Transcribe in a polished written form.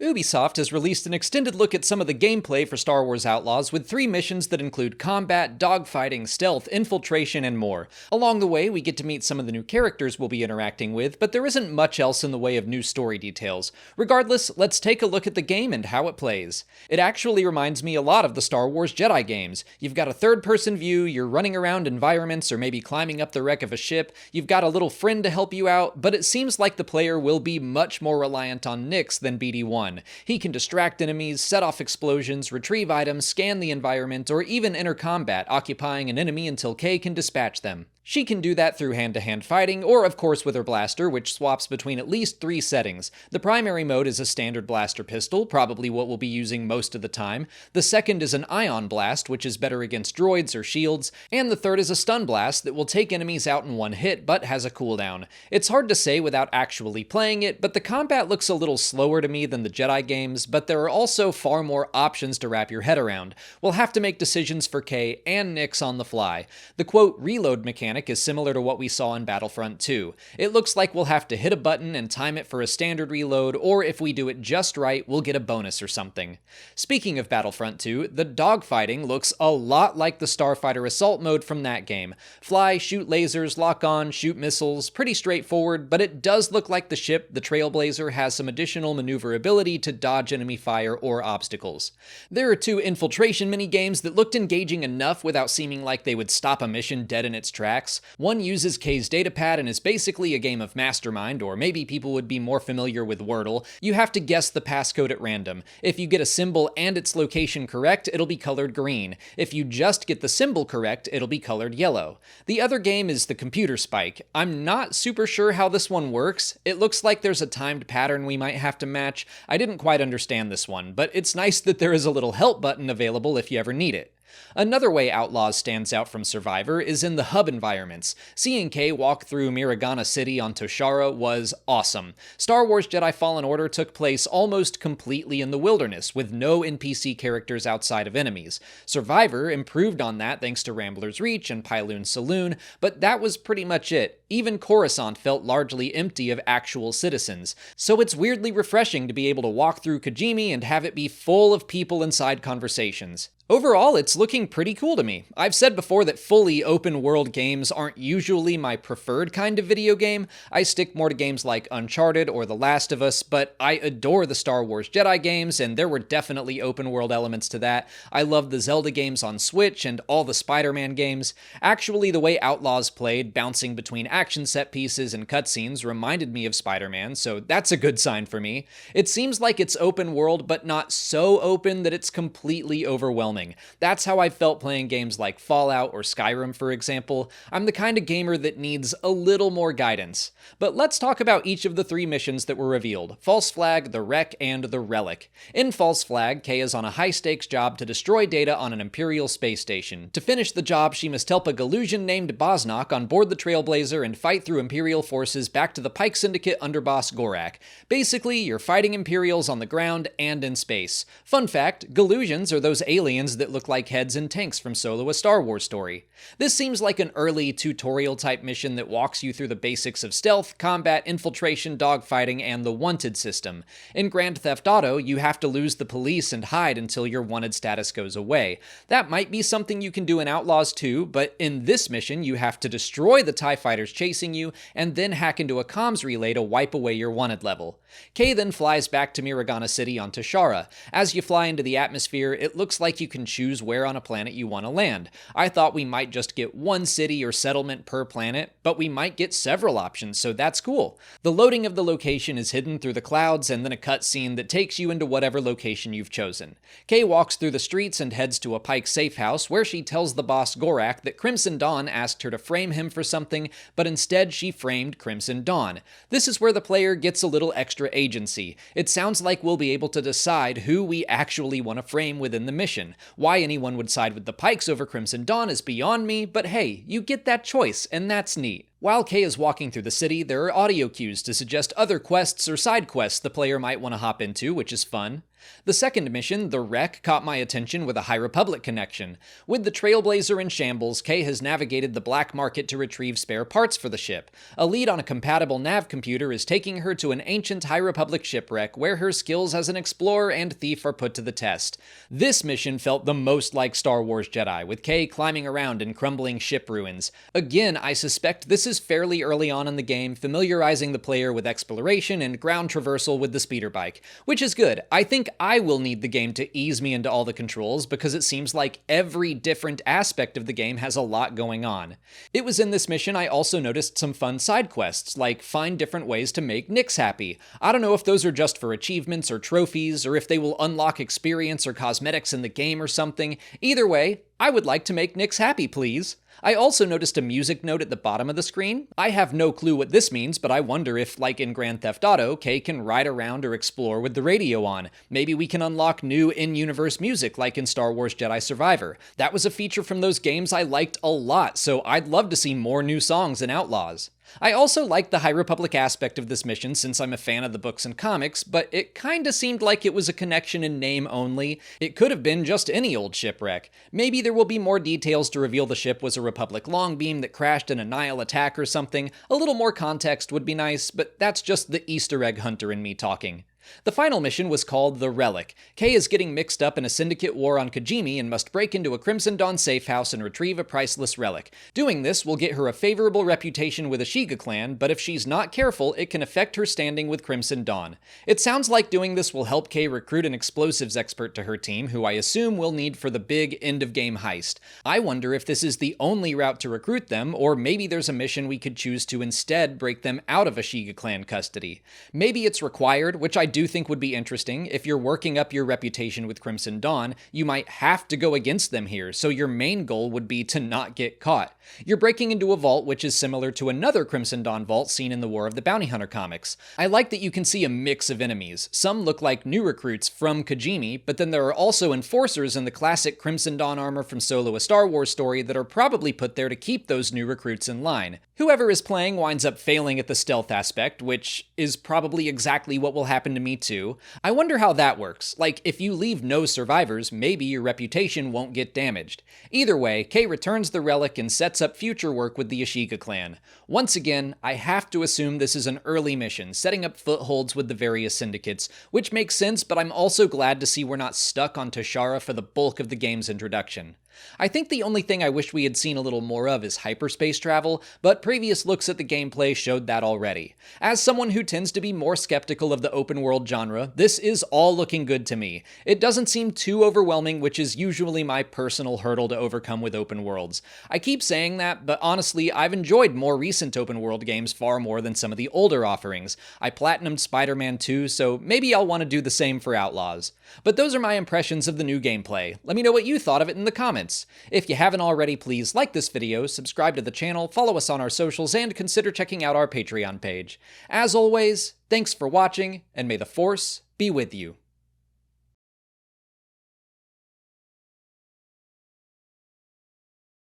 Ubisoft has released an extended look at some of the gameplay for Star Wars Outlaws with 3 missions that include combat, dogfighting, stealth, infiltration, and more. Along the way, we get to meet some of the new characters we'll be interacting with, but there isn't much else in the way of new story details. Regardless, let's take a look at the game and how it plays. It actually reminds me a lot of the Star Wars Jedi games. You've got a third-person view, you're running around environments or maybe climbing up the wreck of a ship, you've got a little friend to help you out, but it seems like the player will be much more reliant on Nix than BD1. He can distract enemies, set off explosions, retrieve items, scan the environment, or even enter combat, occupying an enemy until Kay can dispatch them. She can do that through hand-to-hand fighting, or of course with her blaster, which swaps between at least 3 settings. The primary mode is a standard blaster pistol, probably what we'll be using most of the time. The second is an ion blast, which is better against droids or shields. And the third is a stun blast that will take enemies out in one hit, but has a cooldown. It's hard to say without actually playing it, but the combat looks a little slower to me than the Jedi games, but there are also far more options to wrap your head around. We'll have to make decisions for Kay and Nix on the fly. The quote reload mechanic is similar to what we saw in Battlefront 2. It looks like we'll have to hit a button and time it for a standard reload, or if we do it just right, we'll get a bonus or something. Speaking of Battlefront 2, the dogfighting looks a lot like the Starfighter Assault mode from that game. Fly, shoot lasers, lock on, shoot missiles, pretty straightforward, but it does look like the ship, the Trailblazer, has some additional maneuverability to dodge enemy fire or obstacles. There are 2 infiltration minigames that looked engaging enough without seeming like they would stop a mission dead in its tracks. One uses Kay's datapad and is basically a game of Mastermind, or maybe people would be more familiar with Wordle. You have to guess the passcode at random. If you get a symbol and its location correct, it'll be colored green. If you just get the symbol correct, it'll be colored yellow. The other game is the Computer Spike. I'm not super sure how this one works. It looks like there's a timed pattern we might have to match. I didn't quite understand this one, but it's nice that there is a little help button available if you ever need it. Another way Outlaws stands out from Survivor is in the hub environments. Seeing Kay walk through Miragana City on Toshara was awesome. Star Wars Jedi Fallen Order took place almost completely in the wilderness, with no NPC characters outside of enemies. Survivor improved on that thanks to Rambler's Reach and Pyloon's Saloon, but that was pretty much it. Even Coruscant felt largely empty of actual citizens. So it's weirdly refreshing to be able to walk through Kijimi and have it be full of people inside conversations. Overall, it's looking pretty cool to me. I've said before that fully open-world games aren't usually my preferred kind of video game. I stick more to games like Uncharted or The Last of Us, but I adore the Star Wars Jedi games, and there were definitely open-world elements to that. I love the Zelda games on Switch and all the Spider-Man games. Actually, the way Outlaws played, bouncing between action set pieces and cutscenes, reminded me of Spider-Man, so that's a good sign for me. It seems like it's open world, but not so open that it's completely overwhelming. That's how I felt playing games like Fallout or Skyrim, for example. I'm the kind of gamer that needs a little more guidance. But let's talk about each of the 3 missions that were revealed: False Flag, the Wreck, and the Relic. In False Flag, Kay is on a high-stakes job to destroy data on an Imperial space station. To finish the job, she must help a Galusian named Bosnok on board the Trailblazer and fight through Imperial forces back to the Pike Syndicate underboss Gorak. Basically, you're fighting Imperials on the ground and in space. Fun fact, Galusians are those aliens that look like heads in tanks from Solo: A Star Wars Story. This seems like an early tutorial-type mission that walks you through the basics of stealth, combat, infiltration, dogfighting, and the wanted system. In Grand Theft Auto, you have to lose the police and hide until your wanted status goes away. That might be something you can do in Outlaws too, but in this mission, you have to destroy the TIE fighters chasing you, and then hack into a comms relay to wipe away your wanted level. Kay then flies back to Miragana City on Toshara. As you fly into the atmosphere, it looks like you can choose where on a planet you want to land. I thought we might just get one city or settlement per planet, but we might get several options, so that's cool. The loading of the location is hidden through the clouds and then a cutscene that takes you into whatever location you've chosen. Kay walks through the streets and heads to a Pike safe house where she tells the boss Gorak that Crimson Dawn asked her to frame him for something, but instead she framed Crimson Dawn. This is where the player gets a little extra agency. It sounds like we'll be able to decide who we actually want to frame within the mission. Why anyone would side with the Pikes over Crimson Dawn is beyond me, but hey, you get that choice, and that's neat. While Kay is walking through the city, there are audio cues to suggest other quests or side quests the player might want to hop into, which is fun. The second mission, the Wreck, caught my attention with a High Republic connection. With the Trailblazer in shambles, Kay has navigated the black market to retrieve spare parts for the ship. A lead on a compatible nav computer is taking her to an ancient High Republic shipwreck where her skills as an explorer and thief are put to the test. This mission felt the most like Star Wars Jedi, with Kay climbing around in crumbling ship ruins. Again, I suspect this is fairly early on in the game, familiarizing the player with exploration and ground traversal with the speeder bike, which is good. I think I will need the game to ease me into all the controls because it seems like every different aspect of the game has a lot going on. It was in this mission I also noticed some fun side quests, like find different ways to make Nyx happy. I don't know if those are just for achievements or trophies, or if they will unlock experience or cosmetics in the game or something. Either way, I would like to make Nyx happy, please. I also noticed a music note at the bottom of the screen. I have no clue what this means, but I wonder if, like in Grand Theft Auto, Kay can ride around or explore with the radio on. Maybe we can unlock new in-universe music like in Star Wars Jedi Survivor. That was a feature from those games I liked a lot, so I'd love to see more new songs in Outlaws. I also like the High Republic aspect of this mission since I'm a fan of the books and comics, but it kinda seemed like it was a connection in name only. It could have been just any old shipwreck. Maybe there will be more details to reveal the ship was a Republic longbeam that crashed in a Nihil attack or something. A little more context would be nice, but that's just the Easter egg hunter in me talking. The final mission was called the Relic. Kay is getting mixed up in a syndicate war on Kijimi and must break into a Crimson Dawn safe house and retrieve a priceless relic. Doing this will get her a favorable reputation with the Shiga clan, but if she's not careful, it can affect her standing with Crimson Dawn. It sounds like doing this will help Kay recruit an explosives expert to her team, who I assume we'll need for the big end-of-game heist. I wonder if this is the only route to recruit them, or maybe there's a mission we could choose to instead break them out of a Shiga clan custody. Maybe it's required, which I do think would be interesting. If you're working up your reputation with Crimson Dawn, you might have to go against them here, so your main goal would be to not get caught. You're breaking into a vault which is similar to another Crimson Dawn vault seen in the War of the Bounty Hunter comics. I like that you can see a mix of enemies. Some look like new recruits from Kijimi, but then there are also enforcers in the classic Crimson Dawn armor from Solo: A Star Wars Story that are probably put there to keep those new recruits in line. Whoever is playing winds up failing at the stealth aspect, which is probably exactly what will happen to me too. I wonder how that works. Like, if you leave no survivors, maybe your reputation won't get damaged. Either way, Kay returns the relic and sets up future work with the Ashiga clan. Once again, I have to assume this is an early mission, setting up footholds with the various syndicates, which makes sense, but I'm also glad to see we're not stuck on Tashara for the bulk of the game's introduction. I think the only thing I wish we had seen a little more of is hyperspace travel, but previous looks at the gameplay showed that already. As someone who tends to be more skeptical of the open world genre, this is all looking good to me. It doesn't seem too overwhelming, which is usually my personal hurdle to overcome with open worlds. I keep saying that, but honestly, I've enjoyed more recent open world games far more than some of the older offerings. I platinumed Spider-Man 2, so maybe I'll want to do the same for Outlaws. But those are my impressions of the new gameplay. Let me know what you thought of it in the comments. If you haven't already, please like this video, subscribe to the channel, follow us on our socials, and consider checking out our Patreon page. As always, thanks for watching, and may the Force be with you.